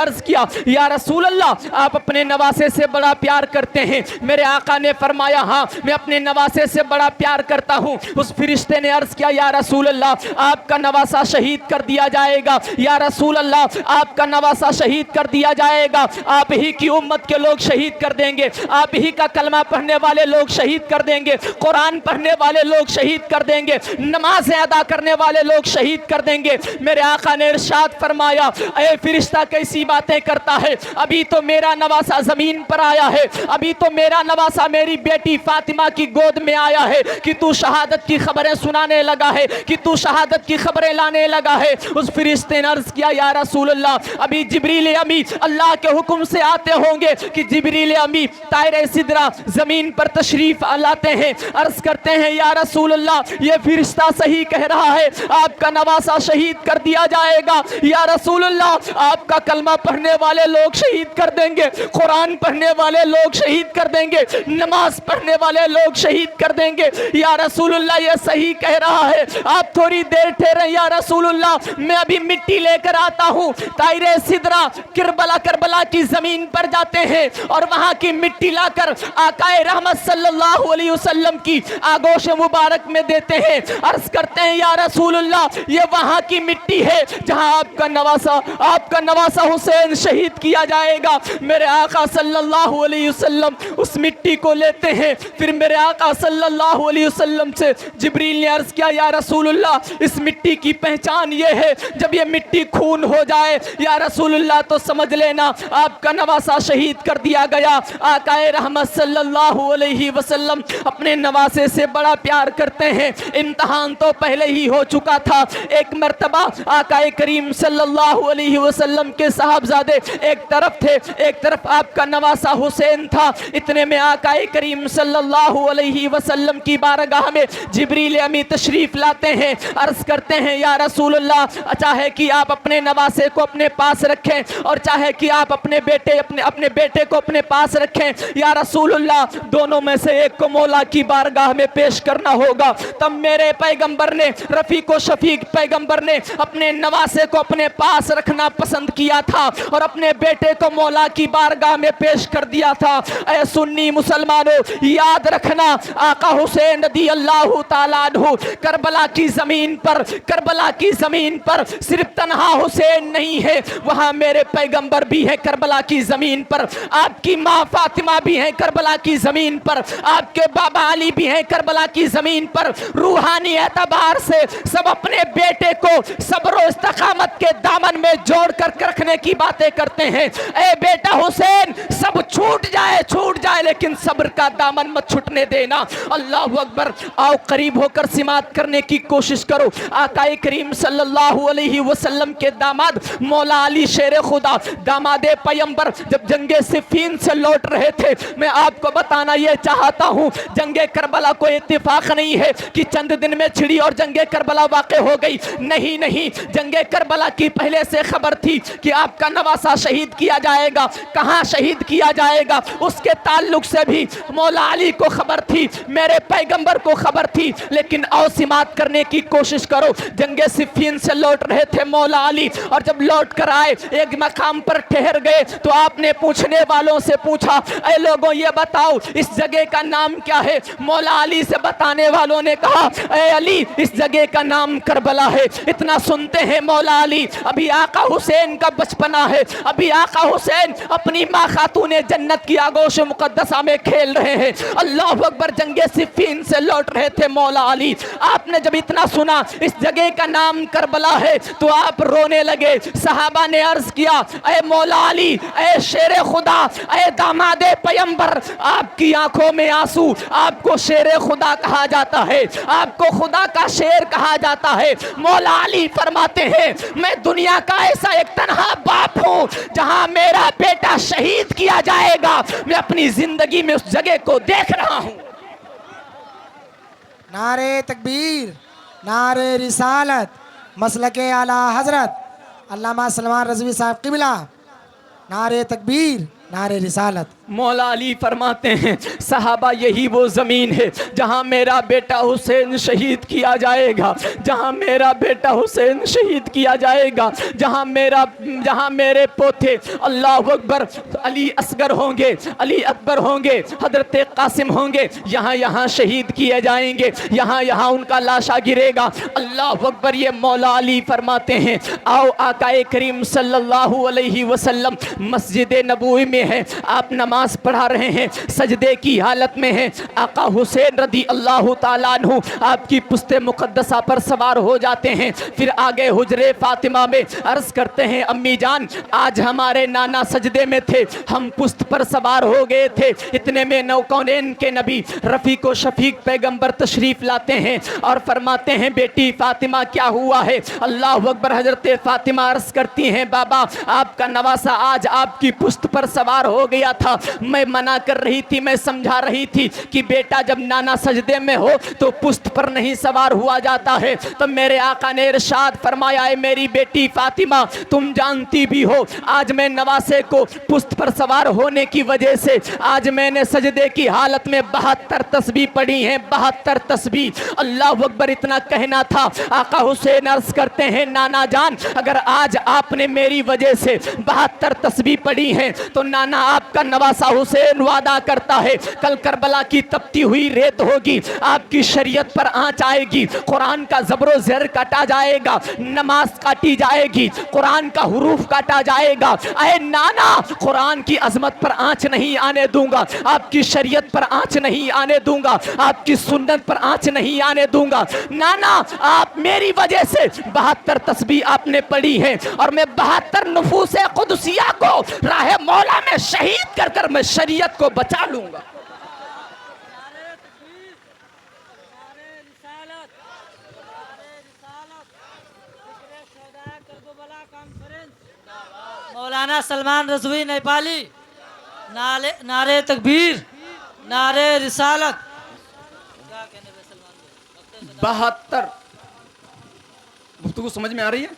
عرض کیا یا رسول اللہ آپ اپنے نواسے سے بڑا پیار کرتے ہیں؟ میرے آقا نے فرمایا ہاں میں اپنے نواسے سے بڑا پیار کرتا ہوں۔ اس فرشتے نے عرض کیا یا رسول اللہ آپ کا نواسہ شہید کر دیا جائے گا، یا رسول اللہ آپ کا نواسہ شہید کر دیا جائے گا، آپ ہی کی امت کے لوگ شہید کر دیں گے، آپ ہی کا کلمہ پڑھنے والے لوگ شہید کر دیں گے، قرآن پڑھنے والے لوگ شہید کر دیں گے، نمازیں ادا کرنے والے لوگ شہید کر دیں گے۔ میرے آقا نے ارشاد فرمایا اے فرشتہ کیسی باتیں کرتا ہے، ابھی تو میرا نواسہ زمین پر آیا ہے، ابھی تو میرا نواسہ میری بیٹی فاطمہ کی گود میں آیا ہے کہ تو شہادت کی خبریں سنانے لگا ہے، کہ تو شہادت کی خبریں لانے لگا ہے۔ اس فرشتے نے عرض کیا یا رسول اللہ ابھی جبریل امی اللہ کے حکم سے آتے ہوں گے کہ جبریل امی طائر سدرہ زمین پر تشریف لاتے ہیں، عرض کرتے ہیں یا رسول اللہ یہ فرشتہ صحیح کہہ رہا ہے، آپ کا نواسہ شہید کر دیا جائے گا، یا رسول اللہ آپ کا کلمہ پڑھنے والے لوگ شہید کر دیں گے، قرآن پڑھنے والے لوگ شہید کر دیں گے، نماز پڑھنے والے لوگ شہید کر دیں گے، یا رسول اللہ یہ صحیح کہہ رہا ہے، آپ تھوڑی دیر ٹھہریں یا رسول اللہ میں ابھی مٹی لے کر آتا ہوں۔ طائر سدرہ کربلا کی زمین پر جاتے ہیں اور وہاں کی مٹی لا کر آقا رحمت صلی اللہ علیہ وسلم کی آگوش مبارک میں دیتے ہیں، عرض کرتے ہیں یا رسول اللہ یہ وہاں کی مٹی ہے جہاں آپ کا نواسہ حسین شہید کیا جائے گا۔ میرے آقا صلی اللہ علیہ وسلم اس مٹی کو لیتے ہیں، پھر میرے آقا صلی اللہ علیہ وسلم سے جبریل نے عرض کیا یا رسول اللہ اس مٹی کی پہچان یہ ہے جب یہ مٹی خون ہو جائے یا رسول اللہ تو سمجھ لینا آپ کا نواسہ شہید کر دیا گیا۔ آقا رحمت صلی اللہ علیہ وسلم اپنے نواسے سے بڑا پیار کرتے ہیں۔ امتحان تو پہلے ہی ہو چکا تھا، ایک مرتبہ آقا کریم صلی اللہ علیہ وسلم کے صاحبزادے ایک طرف تھے، ایک طرف آپ کا نواسہ حسین تھا، اتنے میں آقا کریم صلی اللہ علیہ وسلم کی بارگاہ میں جبریل امی تشریف لاتے ہیں، عرض کرتے ہیں یا رسول اللہ چاہے کہ آپ اپنے نواسے کو اپنے پاس رکھیں اور چاہے کہ آپ اپنے بیٹے کو اپنے پاس رکھیں، یا رسول اللہ دونوں میں سے ایک کو مولا کی بارگاہ میں پیش کرنا ہوگا۔ تب میرے پیغمبر نے رفیق و شفیق پیغمبر نے اپنے نواسے کو اپنے پاس رکھنا پسند کیا تھا اور اپنے بیٹے کو مولا کی بارگاہ میں پیش کر دیا تھا۔ اے سنی مسلمانوں یاد رکھنا آقا حسین رضی اللہ تعالیٰ عنہ کربلا کی زمین پر صرف تنہا حسین نہیں ہے، وہاں میرے پیغمبر بھی ہے کربلا کی زمین پر، آپ کی ماں فاطمہ بھی ہیں کربلا کی زمین پر، آپ کے بابا علی بھی ہیں کربلا کی زمین پر۔ روحانی اعتبار سے سب اپنے بیٹے کو صبر و استقامت کے دامن میں جوڑ کر رکھنے کی باتیں کرتے ہیں۔ اے بیٹا حسین سب چھوٹ جائے لیکن صبر کا دامن مت چھٹنے دینا۔ اللہ اکبر، آؤ قریب ہو کر سماعت کرنے کی کوشش کرو۔ آقا کریم صلی اللہ علیہ وسلم کے داماد مولا علی شیر خدا داماد پیمبر جب جنگ صفین سے لوٹ رہے تھے، میں آپ کو بتانا یہ چاہتا ہوں جنگ کربلا کوئی اتفاق نہیں ہے کہ چند دن میں چھڑی اور جنگ کربلا واقع ہو گئی، نہیں، جنگ کربلا کی پہلے سے خبر تھی کہ آپ کا نواسہ شہید کیا جائے گا، کہاں شہید کیا جائے گا اس کے تعلق سے بھی مولا علی کو خبر تھی، میرے پیغمبر کو خبر تھی، لیکن آؤ سماعت کرنے کی کوشش کرو۔ جنگ صفین سے لوٹ رہے تھے مولا علی اور جب لوٹ کر آئے ایک مقام پر ٹھہر گئے تو آپ نے پوچھنے والوں سے پوچھا اے لوگوں یہ بتاؤ اس جگہ کا نام کیا ہے؟ مولا علی سے بتانے والوں نے کہا اے علی اس جگہ کا نام کربلا ہے۔ اتنا سنتے ہیں مولا علی ابھی آقا حسین کا بچپنا ہے، ابھی آقا حسین اپنی ماں خاتون جنت کی آگوش مقدسہ میں کھیل رہے ہیں۔ اللہ اکبر، جنگ صفین سے لوٹ رہے تھے مولا علی، آپ نے جب اتنا سنا اس جگہ کا نام کربلا ہے تو آپ رونے لگے۔ صحابہ نے عرض کیا اے مولا علی، اے شیر خدا، اے داماد پیمبر، آپ کی آنکھوں میں آنسو، آپ کو شیر خدا کہا جاتا ہے، آپ کو خدا کا شیر کہا جاتا ہے۔ مولا علی فرماتے ہیں میں دنیا کا ایسا ایک تنہا باپ ہوں جہاں میرا بیٹا شہید کیا جائے گا، میں اپنی زندگی میں اس جگہ کو دیکھ رہا ہوں۔ نعرہ تکبیر، نعرہ رسالت، مسلک اعلیٰ حضرت علامہ سلمان رضوی صاحب قبلہ، نعرہ تکبیر۔ नारे रिसालत। मौला अली फरमाते हैं सहाबा यही वो ज़मीन है जहाँ मेरा बेटा हुसैन शहीद किया जाएगा, जहाँ मेरा बेटा हुसैन शहीद किया जाएगा, जहाँ मेरे पोते अल्लाह अकबर अली असगर होंगे, अली अकबर होंगे, हजरत कासिम होंगे, यहाँ शहीद किए जाएंगे, यहाँ उनका लाशा गिरेगा। अल्लाह अकबर। ये मौला अली फरमाते हैं आओ आकाए करीम सल्लल्लाहु अलैहि वसल्लम मस्जिद नबवी में है, आप नमाज पढ़ा रहे हैं, सजदे की हालत में हैं, आका हुसैन रदी अल्लाह ताला अन्हु आपकी पुश्ते मुक़द्दसा पर सवार हो जाते हैं। फिर आगे हुजरे फातिमा में अर्ज़ करते हैं अम्मी जान आज हमारे नाना सजदे में थे, हम पुश्त पर सवार हो गए थे। इतने में नौकौनैन के नबी रफ़ीक व शफ़ीक पैगंबर तशरीफ़ लाते हैं और फरमाते हैं बेटी फातिमा क्या हुआ है। अल्लाह अकबर। हजरत फातिमा अर्ज़ करती हैं बाबा आपका नवासा आज आपकी पुश्त पर सवार हो गया था, मैं मना कर रही थी, मैं समझा रही थी कि बेटा जब नाना सजदे में हो तो पुश्त पर नहीं सवार हुआ जाता है। तो मेरे आका ने इरशाद फरमाया है मेरी बेटी फातिमा तुम जानती भी हो आज मैं नवासे को पुश्त पर सवार होने की वजह से आज मैंने सजदे की हालत में 72 तस्बीह पढ़ी हैं, 72 तस्बीह। अल्लाह अकबर। इतना कहना था आका हुसैन अर्ज़ करते हैं नाना जान अगर आज आपने मेरी वजह से 72 तस्बीह पढ़ी हैं तो नाना आपका नवासा हुसैन वादा करता है कल करबला की तपती हुई रेत होगी, आपकी शरीयत पर आंच आएगी, कुरान का ज़ब्र ज़र काटा जाएगा, नमाज काटी जाएगी, कुरान का हुरूफ काटा जाएगा। अरे नाना कुरान की अजमत पर आंच नहीं आने दूंगा, आपकी शरीयत पर आंच नहीं आने दूंगा, आपकी सुन्नत पर आंच नहीं आने दूंगा। नाना आप मेरी वजह से 72 तस्बीह आपने पढ़ी है और मैं 72 नुफूस कुदसिया को राह मौला में शहीद कर कर मैं शरीयत को बचा लूंगा। मौलाना सलमान रज़वी नेपाली नारे तकबीर नारे रिसालत। 72 गुफ्तगू समझ में आ रही है?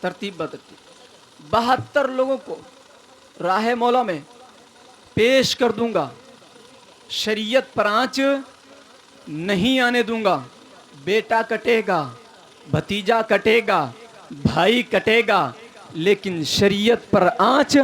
तरतीब बतरतीब 72 लोगों को राह मौला में पेश कर दूंगा, शरीयत पर आंच नहीं आने दूंगा। बेटा कटेगा, भतीजा कटेगा, भाई कटेगा, लेकिन शरीयत पर आंच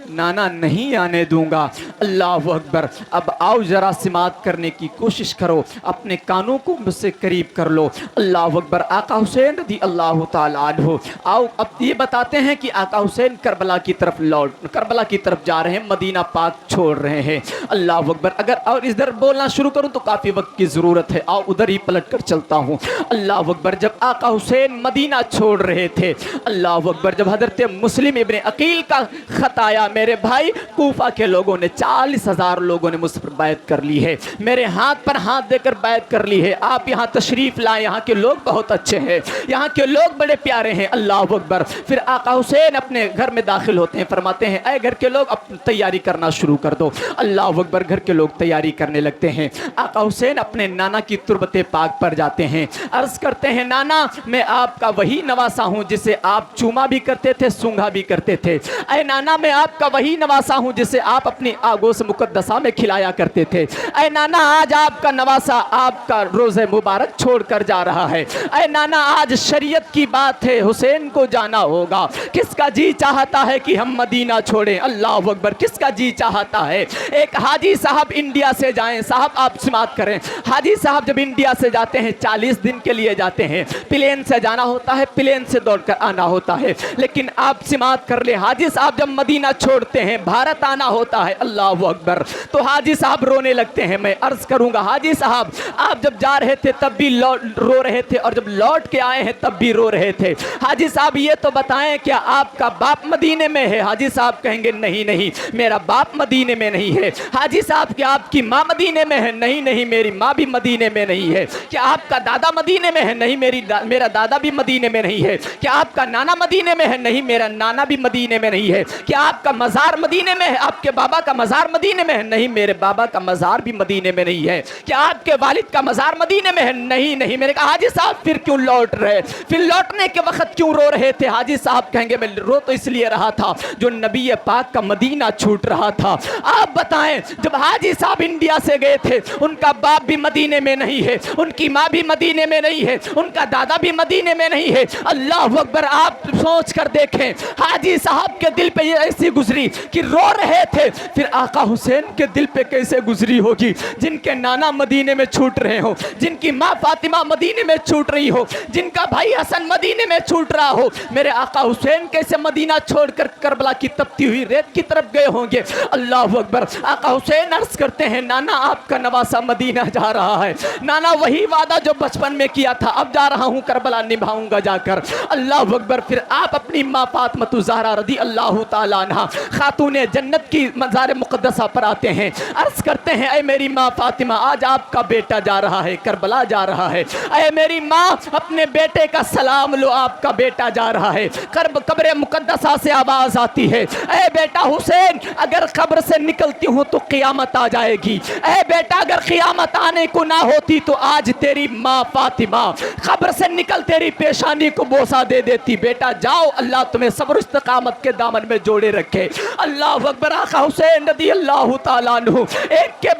नाना नहीं आने दूंगा। अल्लाह अकबर। अब आओ जरा सिमात करने की कोशिश करो, अपने कानों को मुझसे करीब कर लो। अल्लाह अकबर। आका हुसैन रज़ी अल्लाह ताला अन्हु आओ अब ये बताते हैं कि आका हुसैन करबला की तरफ जा रहे हैं, मदीना पाक छोड़ रहे हैं। अल्लाह अकबर। अगर और इधर बोलना शुरू करूं तो काफ़ी वक्त की ज़रूरत है, आओ उधर ही पलट कर चलता हूँ। अल्लाह अकबर। जब आका हुसैन मदीना छोड़ रहे थे, अल्लाह अकबर, जब हज़रत मुस्लिम इब्ने अकील का ख़त आया मेरे भाई कूफा के लोगों ने 40,000 लोगों ने मुझ पर बैत कर ली है, मेरे हाथ पर हाथ देकर बैत कर ली है। आप यहाँ तशरीफ़ लाए, यहाँ के लोग बहुत अच्छे हैं, यहाँ के लोग बड़े प्यारे हैं। अल्लाह अकबर। फिर आका हुसैन अपने घर में दाखिल होते हैं, फरमाते हैं ऐ घर के लोग अब तैयारी करना शुरू कर दो। अल्लाह अकबर। घर के लोग तैयारी करने लगते हैं। आका हुसैन अपने नाना की तुरबत पाक पर जाते हैं, अर्ज़ करते हैं नाना मैं आपका वही नवासा हूँ जिसे आप चूमा भी करते थे, सूंघा भी करते थे। ऐ नाना मैं आपका वही नवासा हूँ जिसे आप अपनी आगोश मुकद्दसा में खिलाया करते थे। ऐ नाना आज आपका नवासा आपका रोज़े मुबारक छोड़ कर जा रहा है। ऐ नाना आज शरीयत की बात है, हुसैन को जाना होगा। किसका जी चाहता है कि हम मदीना छोड़ें? अल्लाह अकबर। किसका जी चाहता है? एक हाजी साहब इंडिया से जाएं, साहब आप समात करें, हाजी साहब जब इंडिया से जाते हैं 40 दिन के लिए जाते हैं, प्लेन से जाना होता है, प्लेन से दौड़ कर आना होता है। लेकिन आप समात कर ले, हाजी साहब जब मदीना छोड़ते हैं भारत आना होता है, अल्लाह अकबर, तो हाजी साहब रोने लगते हैं। मैं अर्ज करूंगा हाजी साहब आप जब जा रहे थे तब भी रो रहे थे और जब लौट के आए हैं तब भी रो रहे थे। हाजी साहब ये तो बताएं क्या आपका बाप मदीने में है? हाजी साहब कहेंगे नहीं नहीं मेरा बाप मदीने में नहीं है। हाजी साहब क्या आपकी माँ मदीने में है? नहीं नहीं मेरी माँ भी मदीने में नहीं है। क्या आपका दादा मदीने में है? नहीं मेरा दादा भी मदीने में नहीं है। क्या आपका नाना मदीने में है? नहीं मेरा नाना भी मदीने में नहीं है। क्या आपका मज़ार मदीने में है, आपके बाबा का मज़ार मदीने में है? नहीं, मेरे बाबा का मज़ार भी मदीने में नहीं है। क्या आपके वालिद का मज़ार मदीने में है? नहीं नहीं। मैंने कहा हाजी साहब फिर क्यों लौट रहे, फिर लौटने के वक्त क्यों रो रहे थे? हाजी साहब कहेंगे मैं रो तो इसलिए रहा था जो नबी पाक का मदीना छूट रहा था। आप बताएं, जब हाजी साहब इंडिया से गए थे, उनका बाप भी मदीने में नहीं है, उनकी माँ भी मदीने में नहीं है, उनका दादा भी मदीने में नहीं है। अल्लाह अकबर। आप सोच कर देखें, हाजी साहब के दिल पे ये ऐसी गुजरी कि रो रहे थे, फिर आका हुसैन के दिल पे कैसे गुजरी होगी, जिनके नाना मदीने में छूट रहे हो, जिनकी माँ फातिमा मदीने में छूट रही हो, जिनका भाई हसन मदीने में छूट रहा हो। मेरे आका हुसैन कैसे मदीना छोड़कर करबला की तपती हुई रेत की तरफ गए होंगे। अल्लाह अकबर। आका हुसैन अर्ज करते हैं नाना आपका नवासा मदीना जा रहा है। नाना वही वादा जो बचपन में किया था, अब जा रहा हूँ करबला निभाऊंगा जाकर। अल्लाह अकबर। फिर आप अपनी माँ फातिमा ज़हरा रज़ी अल्लाह ताला अन्हा खातूने जन्नत की मज़ार मुक़द्दसा पर आते हैं, अर्ज करते हैं ऐ मेरी माँ फातिमा आज आपका बेटा जा रहा है, करबला जा रहा है। ऐ मेरी माँ अपने बेटे का सलाम लो, आपका बेटा जा रहा है। कब्र मुक़द्दसा से आवाज़ आती है ऐ बेटा हुसैन अगर कब्र से निकलती हूँ तो क़यामत आ जाएगी। ऐ बेटा अगर क़यामत आने को ना होती तो आज तेरी माँ फातिमा कब्र से निकल तेरी पेशानी को बोसा दे देती। बेटा जाओ, अल्लाह तुम्हें सब्र इस्तिक़ामत के दामन में जोड़े रखे। अल्लाह अकबर। आका हुसैन रज़ी अल्लाह ताला अन्हु एक के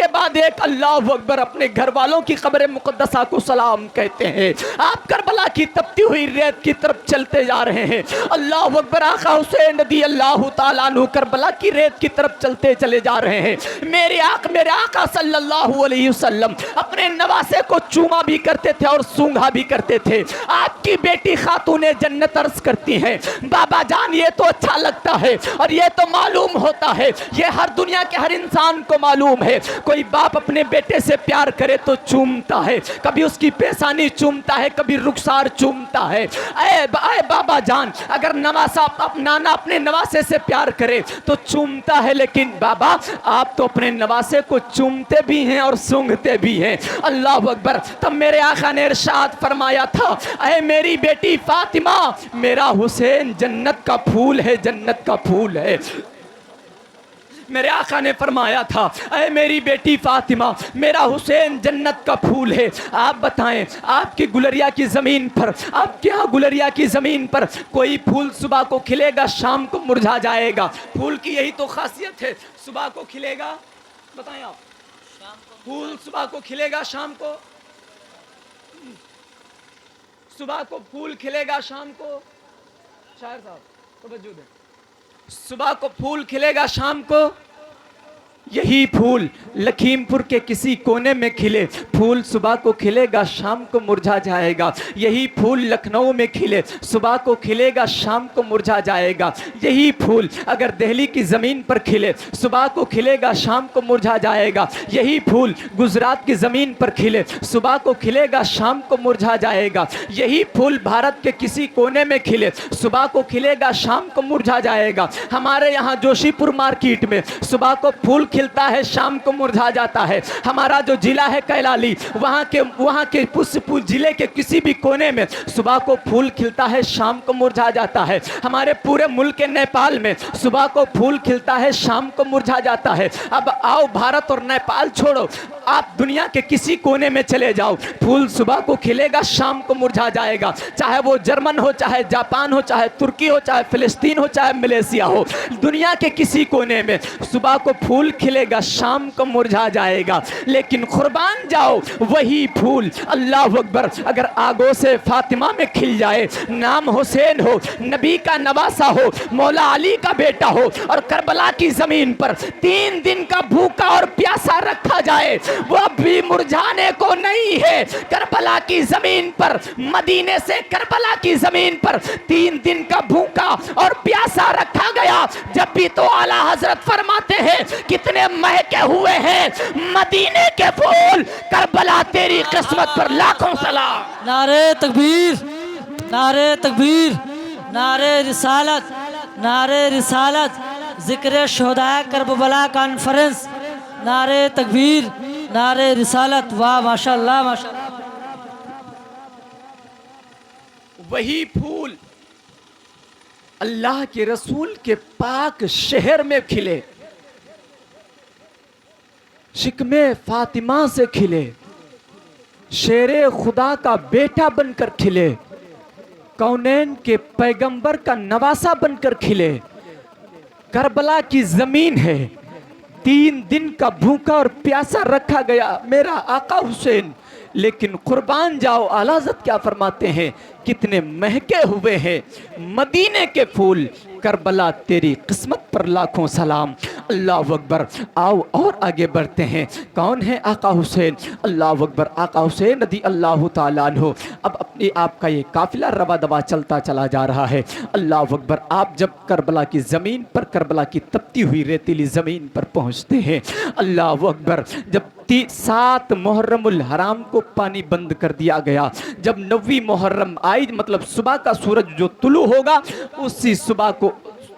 बाद एक अल्लाह अकबर अपने घर वालों की कब्र मुक़द्दसा को सलाम कहते हैं। आप करबला की तपती हुई रेत की तरफ चलते जा रहे हैं। अल्लाह अकबर। आका हुसैन रज़ी अल्लाह ताला अन्हु करबला की रेत की तरफ चलते चले जा रहे हैं। मेरे आका सल्लल्लाहु अलैहि वसल्लम अपने नवासे को चूमा भी करते थे और सूंघा भी करते थे। आपकी बेटी खातूने जन्नत अर्ज करती हैं बाबा जान ये तो अच्छा लगता है और ये तो मालूम होता है, ये हर दुनिया के हर इंसान को मालूम है। कोई बाप अपने बेटे से प्यार करे तो चूमता है, कभी उसकी पेशानी चूमता है, कभी रुखसार चूमता है। ऐ बाबा जान अगर नाना अपने नवासे से प्यार करे तो चूमता है, लेकिन बाबा आप तो अपने नवासे को चूमते भी हैं और सूंघते भी हैं। अल्लाह अकबर। तब मेरे आका ने इरशाद फरमाया था ऐ मेरी बेटी फातिमा मेरा हुसैन जन्नत का फूल है, जन्नत का फूल है। मेरे आका ने फरमाया था ऐ मेरी बेटी फातिमा मेरा हुसैन जन्नत का फूल है। आप बताएं आपकी गुलरिया की ज़मीन पर, आपके यहाँ गुलरिया की ज़मीन पर कोई फूल सुबह को खिलेगा शाम को मुरझा जाएगा। फूल की यही तो खासियत है, सुबह को खिलेगा, बताएं आप, फूल सुबह को खिलेगा शाम को, सुबह को फूल खिलेगा शाम को, शायर साहब तवज्जो दें, सुबह को फूल खिलेगा शाम को। यही फूल लखीमपुर के किसी कोने में खिले, फूल सुबह को खिलेगा शाम को मुरझा जाएगा। यही फूल लखनऊ में खिले, सुबह को खिलेगा शाम को मुरझा जाएगा। यही फूल अगर दिल्ली की ज़मीन पर खिले, सुबह को खिलेगा शाम को मुरझा जाएगा। यही फूल गुजरात की ज़मीन पर खिले, सुबह को खिलेगा शाम को मुरझा जाएगा। यही फूल भारत के किसी कोने में खिले, सुबह को खिलेगा शाम को मुरझा जाएगा। हमारे यहाँ जोशीपुर मार्केट में सुबह को फूल खिलता है शाम को मुरझा जाता है। हमारा जो जिला है कैलाली, वहाँ के पुष्पपुर जिले के किसी भी कोने में सुबह को फूल खिलता है शाम को मुरझा जाता है। हमारे पूरे मुल्क के नेपाल में सुबह को फूल खिलता है शाम को मुरझा जाता है। अब आओ भारत और नेपाल छोड़ो, आप दुनिया के किसी कोने में चले जाओ, फूल सुबह को खिलेगा शाम को मुरझा जाएगा। चाहे वो जर्मन हो, चाहे जापान हो, चाहे तुर्की हो, चाहे फिलिस्तीन हो, चाहे मलेशिया हो, दुनिया के किसी कोने में सुबह को फूल खिलेगा शाम को मुरझा जाएगा। लेकिन कुर्बान जाओ वही फूल अल्लाह अकबर अगर आगो से फातिमा में खिल जाए, नाम हुसैन हो, नबी का नवासा हो, मौला अली का बेटा हो और करबला की जमीन पर 3 दिन का भूखा और प्यासा रखा जाए, वो अब भी मुरझाने को नहीं है। करबला की जमीन पर, मदीने से करबला की जमीन पर 3 दिन का भूखा और प्यासा रखा गया। जब भी तो आला हजरत फरमाते हैं कितने महके हुए हैं मदीने के फूल, करबला तेरी किस्मत पर लाखों सलाम। नारे तकबीर, नारे तकबीर, नारे रिसालत, नारे रिसालत, जिक्र शोहदा करबला कॉन्फ्रेंस, नारे तकबीर, नारे रिसालत। वाह माशाअल्लाह माशाअल्लाह। वही फूल अल्लाह के रसूल के पाक शहर में खिले, शिकमे फातिमा से खिले, शेरे खुदा का बेटा बनकर खिले, कौनैन के पैगंबर का नवासा बनकर खिले। करबला की जमीन है, 3 दिन का भूखा और प्यासा रखा गया मेरा आका हुसैन, लेकिन कुर्बान जाओ। आला हज़रत क्या फरमाते हैं, कितने महके हुए हैं मदीने के फूल, करबला तेरी किस्मत पर लाखों सलाम। अल्लाह अकबर। आओ और आगे बढ़ते हैं। कौन है आका हुसैन? अल्लाह अकबर। आका हुसैन रज़ी अल्लाह ताला अन्हु। अब अपने आप का ये काफिला रवा दवा चलता चला जा रहा है। अल्लाह अकबर। आप जब करबला की ज़मीन पर, करबला की तपती हुई रेतीली ज़मीन पर पहुँचते हैं, अल्लाह अकबर, जब 7 मुहर्रमुल हराम को पानी बंद कर दिया गया, जब 9वीं मुहर्रम आई, मतलब सुबह का सूरज जो तुलू होगा, उसी सुबह को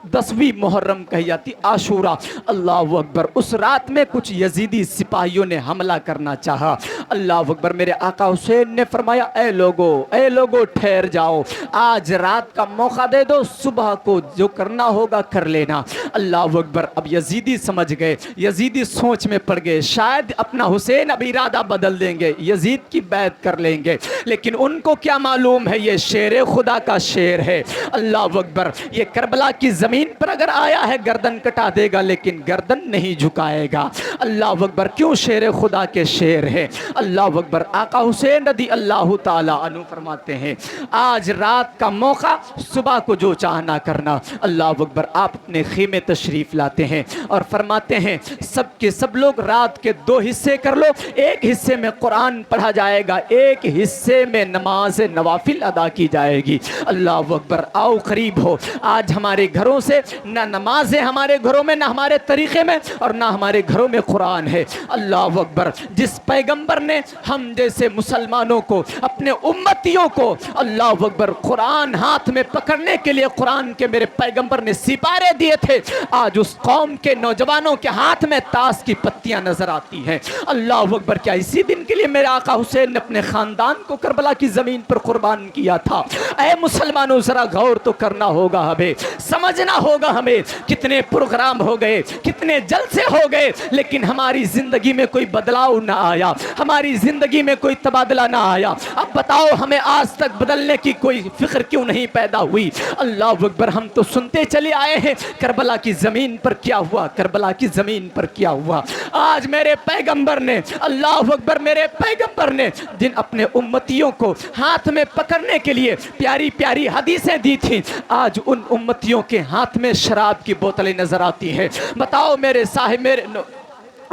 10वीं मुहर्रम कही जाती, आशूरा। अल्लाह अकबर। उस रात में कुछ यजीदी सिपाहियों ने हमला करना चाहा। अल्लाह अकबर। मेरे आका हुसैन ने फरमाया, ए लोगो ठहर जाओ, आज रात का मौका दे दो, सुबह को जो करना होगा कर लेना। अल्लाह अकबर। अब यजीदी समझ गए, यजीदी सोच में पड़ गए, शायद अपना हुसैन अब इरादा बदल देंगे, यजीद की बैत कर लेंगे, लेकिन उनको क्या मालूम है ये शेर खुदा का शेर है। अल्लाह अकबर। ये करबला की जमीन पर अगर आया है गर्दन कटा देगा, लेकिन गर्दन नहीं झुकाएगा। अल्लाह अकबर। क्यों? शेर खुदा के शेर है। अल्लाह अकबर। आका हुसैन रज़ी अल्लाह ताला अन्हु फरमाते हैं, आज रात का मौका, सुबह को जो चाहना करना। अल्लाह अकबर। आप अपने खीमे तशरीफ लाते हैं और फरमाते हैं, सब के सब लोग रात के 2 हिस्से कर लो, एक हिस्से में कुरान पढ़ा जाएगा, एक हिस्से में नमाज नवाफिल अदा की जाएगी। अल्लाह अकबर। आओ करीब हो। आज हमारे घरों से ना नमाज है, हमारे घरों में ना हमारे तरीके में, और ना हमारे घरों में कुरान है। अल्लाह अकबर। जिस पैगंबर ने हम जैसे मुसलमानों को, अपने उम्मतियों को, अल्लाह अकबर, कुरान हाथ में पकड़ने के लिए कुरान के मेरे पैगंबर ने सिपारे दिए थे, आज उस कौम के नौजवानों के हाथ में ताश की पत्तियां नजर आती हैं। अल्लाह अकबर। क्या इसी दिन के लिए मेरे आका हुसैन ने अपने खानदान को करबला की जमीन पर कुर्बान किया था? ऐ मुसलमानों, जरा गौर तो करना होगा, हमें समझना होगा। हमें कितने प्रोग्राम हो गए, कितने जलसे हो गए, लेकिन हमारी जिंदगी में कोई बदलाव ना आया, हमारी जिंदगी में कोई तबादला ना आया। अब बताओ, हमें आज तक बदलने की कोई फिक्र क्यों नहीं पैदा हुई? अल्लाह अकबर। हम तो सुनते चले आए हैं करबला की जमीन पर क्या हुआ, करबला की जमीन पर क्या हुआ। आज मेरे पैगंबर ने, अल्लाह अकबर, मेरे पैगंबर ने जिन अपने उम्मतियों को हाथ में पकड़ने के लिए प्यारी प्यारी हदीसें दी थी, आज उन उम्मतियों के हाथ में शराब की बोतलें नजर आती हैं। बताओ मेरे साहिब, मेरे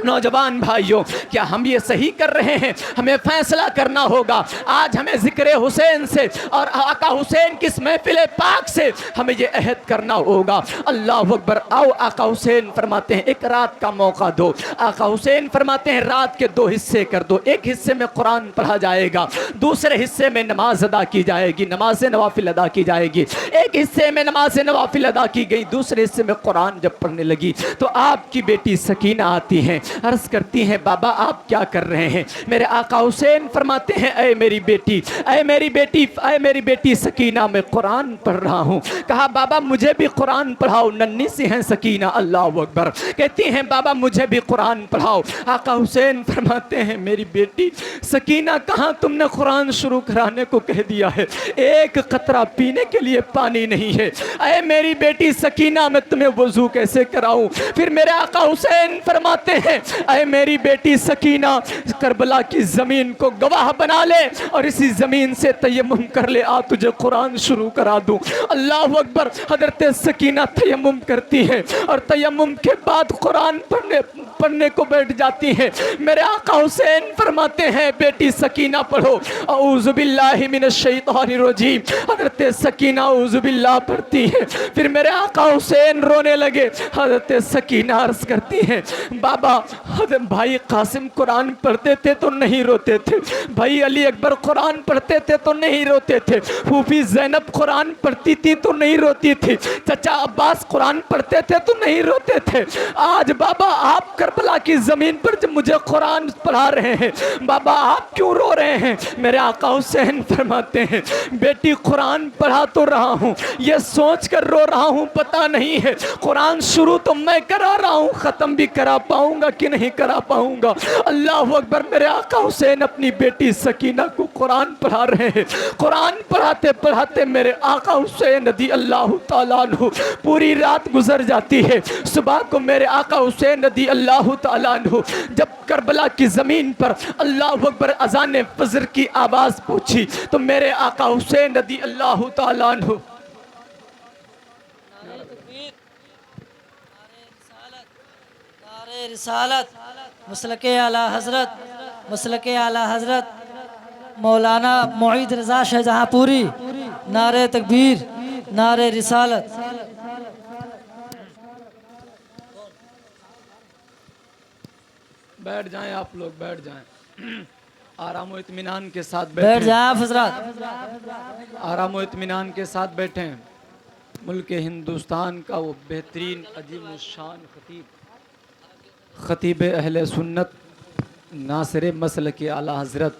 नौजवान भाइयों, क्या हम ये सही कर रहे हैं? हमें फैसला करना होगा। आज हमें जिक्र हुसैन से और आका हुसैन की महफिल पाक से हमें ये अहद करना होगा। अल्लाह अकबर। आओ, आका हुसैन फरमाते हैं, एक रात का मौका दो। आका हुसैन फरमाते हैं, रात के 2 हिस्से कर दो, एक हिस्से में कुरान पढ़ा जाएगा, दूसरे हिस्से में नमाज अदा की जाएगी, नमाज नवाफिल अदा की जाएगी। एक हिस्से में नमाज नवाफिल अदा की गई, दूसरे हिस्से में कुरान जब पढ़ने लगी तो आपकी बेटी सकीना आती हैं, अर्ज करती हैं, बाबा आप क्या कर रहे हैं? मेरे आका हुसैन फरमाते हैं, ऐ मेरी बेटी, ऐ मेरी बेटी, ऐ मेरी बेटी सकीना, मैं कुरान पढ़ रहा हूँ। कहा, बाबा मुझे भी कुरान पढ़ाओ, नन्ही सी हैं सकीना। अल्लाह अकबर। कहती हैं, बाबा मुझे भी कुरान पढ़ाओ। आका हुसैन फरमाते हैं, मेरी बेटी सकीना, कहाँ तुमने कुरान शुरू कराने को कह दिया है, एक कतरा पीने के लिए पानी नहीं है। ऐ मेरी बेटी सकीना, मैं तुम्हें वजू कैसे कराऊं? फिर मेरे आका हुसैन फरमाते हैं, ऐ मेरी बेटी सकीना, करबला की जमीन को गवाह बना ले और इसी जमीन से तयम्मुम कर ले, आ तुझे कुरान शुरू करा दूं। अल्लाह अकबर। हजरत सकीना तयम्मुम करती है और तयम्मुम के बाद कुरान पढ़ने को बैठ जाती है। मेरे आका हुसैन फरमाते हैं, बेटी सकीना पढ़ो, औज़ु बिल्लाहि मिनश शैतानिर रजीम। हजरत सकीना औज़ु बिल्लाह पढ़ती है। फिर मेरे आका हुसैन रोने लगे। हजरत सकीना अर्ज करती हैं, बाबा भाई कासिम कुरान पढ़ते थे तो नहीं रोते थे, भाई अली अकबर कुरान पढ़ते थे तो नहीं रोते थे, फूफी ज़ैनब कुरान पढ़ती थी तो नहीं रोती थी, चचा अब्बास कुरान पढ़ते थे तो नहीं रोते थे। आज बाबा आप کربلا کی زمین پر جب مجھے قرآن پڑھا رہے ہیں، بابا آپ کیوں رو رہے ہیں؟ میرے آقا حسین فرماتے ہیں بیٹی قرآن پڑھا تو رہا ہوں، یہ سوچ کر رو رہا ہوں پتہ نہیں ہے قرآن شروع تو میں کرا رہا ہوں، ختم بھی کرا پاؤں گا کہ نہیں کرا پاؤں گا۔ اللہ اکبر، میرے آقا حسین اپنی بیٹی سکینہ کو قرآن پڑھا رہے ہیں۔ قرآن پڑھاتے پڑھاتے میرے آقا حسین رضی اللہ تعالیٰ عنہ پوری رات گزر جاتی ہے۔ صبح کو میرے آقا حسین رضی اللہ تعالیٰ عنہ جب کربلا کی زمین پر اللہ اکبر اذان فجر کی آواز پہنچی تو میرے آقا حسین رضی اللہ تعالیٰ عنہ نعرہ رسالت، مسلک اعلی حضرت، مسلک اعلی حضرت مولانا معید رضا شاہ جہاں پوری، نعرہ تکبیر، نعرہ رسالت۔ بیٹھ جائیں آپ لوگ، بیٹھ جائیں، آرام و اطمینان کے ساتھ بیٹھ بیٹھیں، جائیں آپ حضرات۔ آرام و اطمینان کے ساتھ بیٹھیں۔ ملک ہندوستان کا وہ بہترین عظیم الشان خطیب اہل سنت، ناصر مسلک اعلی حضرت،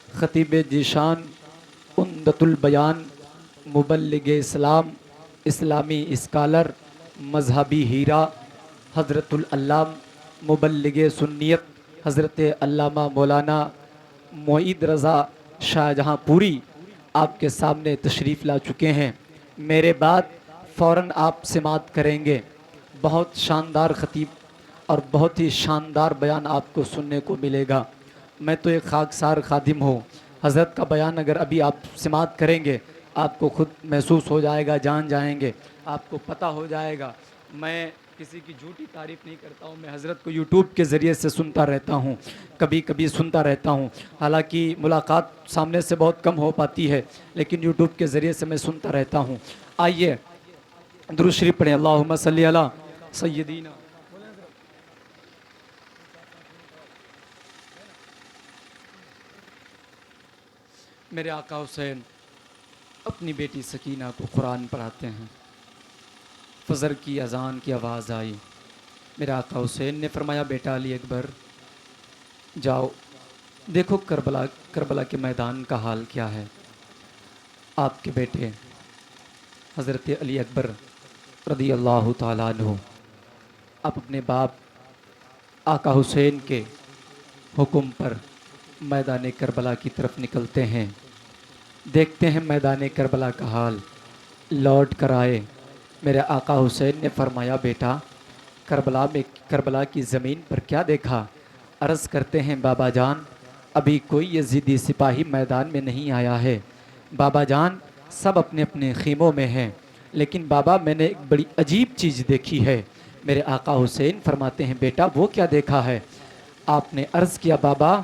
خطیب ذیشان، عمدۃ البیان، مبلغ اسلام، اسلامی اسکالر، مذہبی ہیرا، حضرت العلام مبلغ سنیت حضرت علامہ مولانا معید رضا شاہ جہاں پوری آپ کے سامنے تشریف لا چکے ہیں۔ میرے بعد فوراً آپ سماعت کریں گے۔ بہت شاندار خطیب اور بہت ہی شاندار بیان آپ کو سننے کو ملے گا۔ میں تو ایک خاکسار خادم ہوں، حضرت کا بیان اگر ابھی آپ سماعت کریں گے آپ کو خود محسوس ہو جائے گا، جان جائیں گے، آپ کو پتہ ہو جائے گا۔ میں کسی کی جھوٹی تعریف نہیں کرتا ہوں، میں حضرت کو یوٹیوب کے ذریعے سے سنتا رہتا ہوں، کبھی کبھی سنتا رہتا ہوں، حالانکہ ملاقات سامنے سے بہت کم ہو پاتی ہے لیکن یوٹیوب کے ذریعے سے میں سنتا رہتا ہوں۔ آئیے درود شریف پڑھیں، اللہم صلی علی سیدینا۔ میرے آقا حسین اپنی بیٹی سکینہ کو قرآن پڑھاتے ہیں۔ فجر کی اذان کی آواز آئی، میرے آقا حسین نے فرمایا بیٹا علی اکبر جاؤ دیکھو کربلا کے میدان کا حال کیا ہے۔ آپ کے بیٹے حضرت علی اکبر رضی اللہ تعالیٰ عنہ آپ اپنے باپ آقا حسین کے حکم پر میدان کربلا کی طرف نکلتے ہیں، دیکھتے ہیں میدان کربلا کا حال، لوٹ کر آئے۔ میرے آقا حسین نے فرمایا بیٹا کربلا کی زمین پر کیا دیکھا؟ عرض کرتے ہیں بابا جان ابھی کوئی یزیدی سپاہی میدان میں نہیں آیا ہے، بابا جان سب اپنے اپنے خیموں میں ہیں، لیکن بابا میں نے ایک بڑی عجیب چیز دیکھی ہے۔ میرے آقا حسین فرماتے ہیں بیٹا وہ کیا دیکھا ہے؟ آپ نے عرض کیا بابا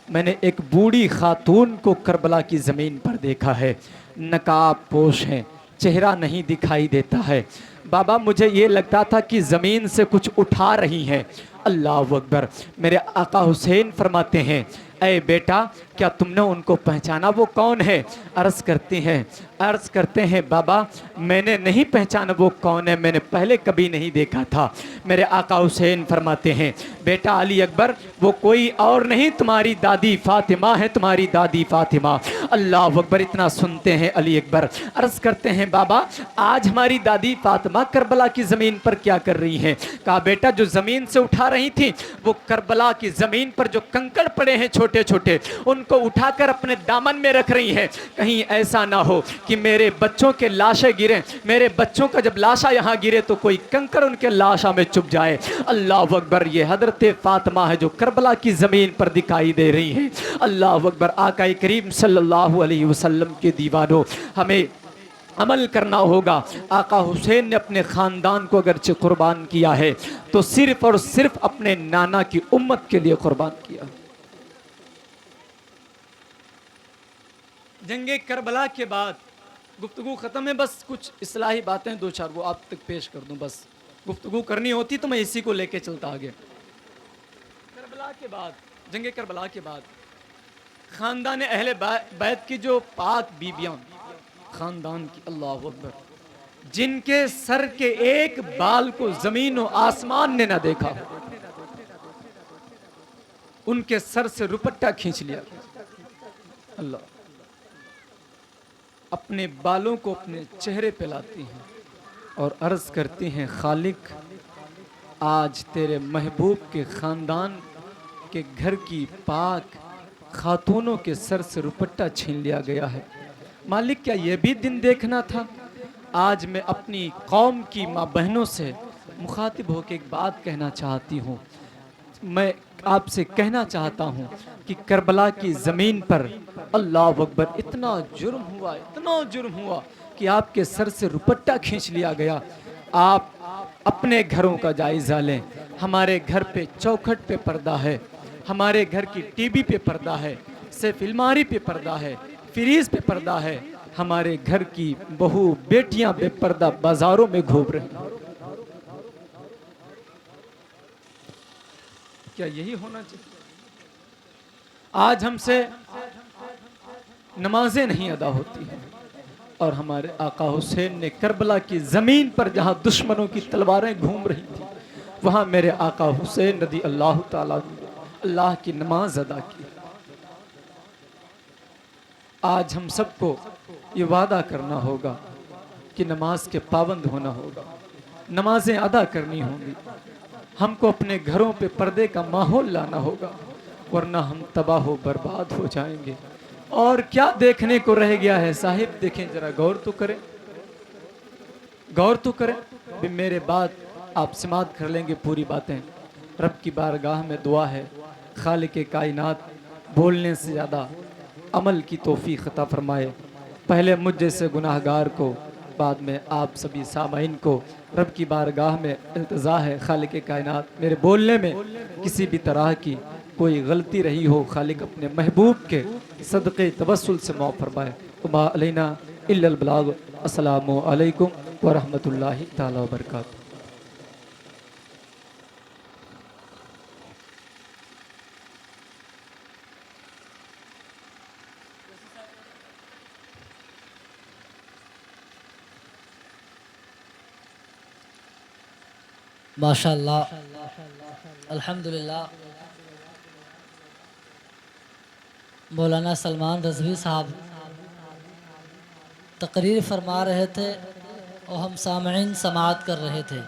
میں نے ایک بوڑھی خاتون کو کربلا کی زمین پر دیکھا ہے، نقاب پوش ہیں، چہرہ نہیں دکھائی دیتا ہے، بابا مجھے یہ لگتا تھا کہ زمین سے کچھ اٹھا رہی ہیں۔ اللہ اکبر۔ میرے آقا حسین فرماتے ہیں اے بیٹا کیا تم نے ان کو پہچانا وہ کون ہے؟ عرض کرتے ہیں بابا میں نے نہیں پہچانا وہ کون ہے، میں نے پہلے کبھی نہیں دیکھا تھا۔ میرے آقا حسین فرماتے ہیں بیٹا علی اکبر وہ کوئی اور نہیں تمہاری دادی فاطمہ ہے، تمہاری دادی فاطمہ۔ اللہ اکبر۔ اتنا سنتے ہیں علی اکبر عرض کرتے ہیں بابا آج ہماری دادی فاطمہ کربلا کی زمین پر کیا کر رہی ہیں؟ کہا بیٹا جو زمین سے اٹھا رہی تھی وہ کربلا کی زمین پر جو کنکڑ پڑے ہیں چھوٹے چھوٹے ان کو اٹھا کر اپنے دامن میں رکھ رہی ہیں، کہیں ایسا نہ ہو کہ میرے بچوں کے لاشیں گریں، میرے بچوں کا جب لاشا یہاں گرے تو کوئی کنکڑ ان کے لاشا میں چپ جائے۔ اللہ اکبر۔ یہ حضرت فاطمہ ہے جو کربلا کی زمین پر دکھائی دے رہی ہیں۔ اللہ اکبر۔ آقا کریم صلی اللہ علیہ وسلم کے دیوانوں ہمیں عمل کرنا ہوگا۔ آقا حسین نے اپنے خاندان کو اگرچہ قربان کیا ہے تو صرف اور صرف اپنے نانا کی امت کے لیے قربان کیا۔ جنگ کربلا کے بعد گفتگو ختم ہے، بس کچھ اصلاحی باتیں دو چار وہ آپ تک پیش کر دوں، بس گفتگو کرنی ہوتی تو میں اسی کو لے کے چلتا آگے۔ کربلا کے بعد جنگ کربلا کے بعد خاندان اہل بیت کی جو پاک بیویاں خاندان کی، اللہ اکبر، جن کے سر کے ایک بال کو زمین و آسمان نے نہ دیکھا، ان کے سر سے رپٹہ کھینچ لیا. اللہ اپنے بالوں کو اپنے چہرے پہ لاتی ہیں اور عرض کرتی ہیں خالق آج تیرے محبوب کے خاندان کے گھر کی پاک خاتونوں کے سر سے رپٹہ چھین لیا گیا ہے. مالک کیا یہ بھی دن دیکھنا تھا؟ آج میں اپنی قوم کی ماں بہنوں سے مخاطب ہو کے ایک بات کہنا چاہتی ہوں. میں آپ سے کہنا چاہتا ہوں کہ کربلا کی زمین پر اللہ اکبر اتنا جرم ہوا کہ آپ کے سر سے رپٹہ کھینچ لیا گیا. آپ اپنے گھروں کا جائزہ لیں. ہمارے گھر پہ چوکھٹ پہ پردہ ہے, ہمارے گھر کی ٹی وی پہ پردہ ہے, صرف الماری پہ پردہ ہے, فریز پہ پردہ ہے. ہمارے گھر کی بہو بیٹیاں بے پردہ بازاروں میں گھوم رہی ہیں. کیا یہی ہونا چاہیے؟ آج ہم سے نمازیں نہیں ادا ہوتی ہیں اور ہمارے آقا حسین نے کربلا کی زمین پر جہاں دشمنوں کی تلواریں گھوم رہی تھیں وہاں میرے آقا حسین رضی اللہ تعالیٰ اللہ کی نماز ادا کی. آج ہم سب کو یہ وعدہ کرنا ہوگا کہ نماز کے پابند ہونا ہوگا, نمازیں ادا کرنی ہوں گی. ہم کو اپنے گھروں پہ پردے کا ماحول لانا ہوگا ورنہ ہم تباہ و برباد ہو جائیں گے. اور کیا دیکھنے کو رہ گیا ہے صاحب؟ دیکھیں ذرا, غور تو کریں. بھی میرے بعد آپ سماعت کر لیں گے پوری باتیں. رب کی بارگاہ میں دعا ہے خالق کائنات بولنے سے زیادہ عمل کی توفیق عطا فرمائے. پہلے مجھ جیسے گناہگار کو, بعد میں آپ سبھی سامعین کو رب کی بارگاہ میں التجا ہے خالق کائنات میرے بولنے میں کسی بھی طرح کی کوئی غلطی رہی ہو خالق اپنے محبوب کے صدقے توسل سے معاف فرمائے. وما علینا الا البلاغ. السلام علیکم ورحمۃ اللہ تعالی وبرکاتہ. ماشاء اللہ, الحمدللہ. مولانا سلمان رضوی صاحب تقریر فرما رہے تھے اور ہم سامعین سماعت کر رہے تھے.